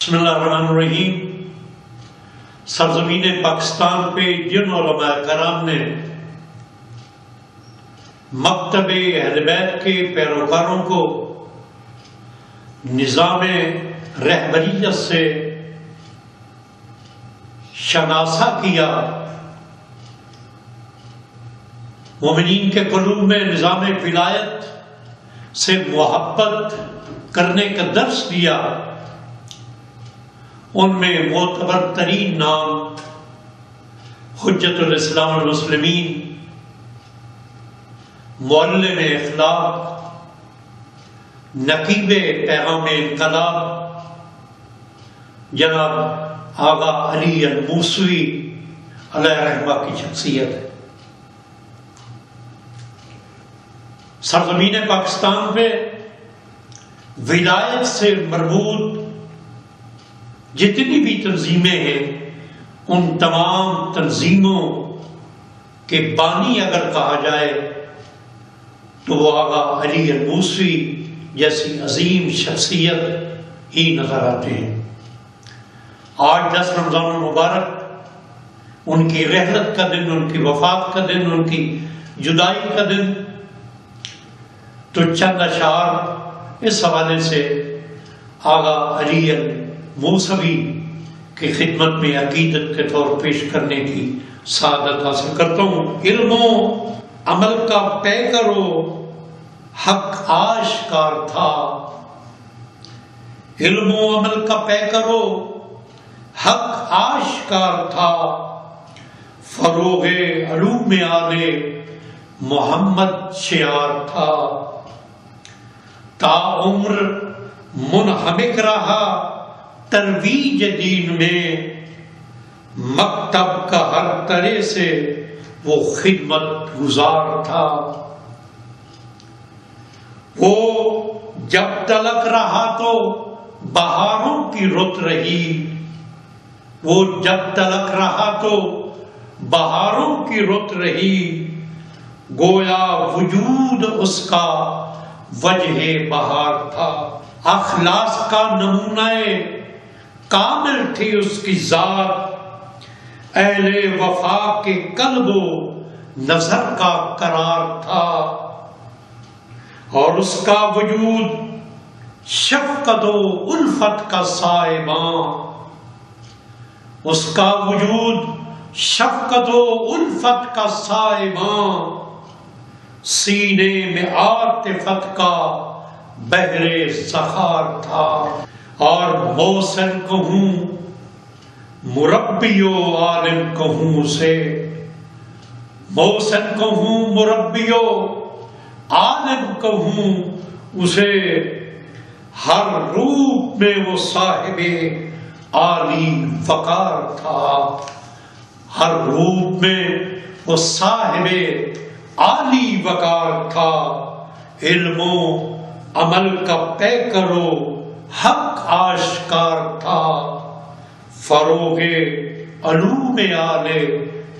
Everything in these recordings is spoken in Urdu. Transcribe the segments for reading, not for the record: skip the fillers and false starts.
بسم اللہ الرحمن الرحیم۔ سرزمین پاکستان پہ جن علماء کرام نے مکتب اہل بیت کے پیروکاروں کو نظام رہبریت سے شناسا کیا، مومنین کے قلوب میں نظام ولایت سے محبت کرنے کا درس دیا، ان میں معتبر ترین نام حجت الاسلام والمسلمین، معلم اخلاق، نقیب پیغام انقلاب جناب آغا علی الموسوی علیہ رحمہ کی شخصیت ہے۔ سرزمین پاکستان پہ ولایت سے مربوط جتنی بھی تنظیمیں ہیں، ان تمام تنظیموں کے بانی اگر کہا جائے تو وہ آغا علی الموسوی جیسی عظیم شخصیت ہی نظر آتے ہیں۔ آج 10 رمضان المبارک ان کی رحلت کا دن، ان کی وفات کا دن، ان کی جدائی کا دن، تو چند اشعار اس حوالے سے آغا علی موسوی کی خدمت میں عقیدت کے طور پیش کرنے کی سعادت حاصل کرتا ہوں۔ علم و عمل کا پے کرو حق آشکار تھا، علم و عمل کا پے کرو حق آشکار تھا، فروغ علوم آل محمد شعار تھا، تا عمر منہمک رہا ترویج دین میں، مکتب کا ہر طرح سے وہ خدمت گزار تھا۔ وہ جب تلک رہا تو بہاروں کی رت رہی، وہ جب تلک رہا تو بہاروں کی رت رہی، گویا وجود اس کا وجہ بہار تھا، اخلاص کا نمونہ کامل تھی اس کی ذات، اہل وفا کے قلب و نظر کا قرار تھا، اور اس کا وجود شفقت و الفت کا سائباں، اس کا وجود شفقت و الفت کا سائباں، سینے میں عاطفت کا بحر سخار تھا، اور محسن کہوں مربی و عالم کہوں اسے، محسن کہوں مربی و عالم کہوں اسے، ہر روپ میں وہ صاحب عالی وقار تھا، ہر روپ میں وہ صاحب عالی وقار تھا، علم و عمل کا پے کرو حق آشکار تھا، فروغ علوم آل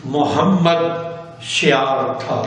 محمد شعار تھا۔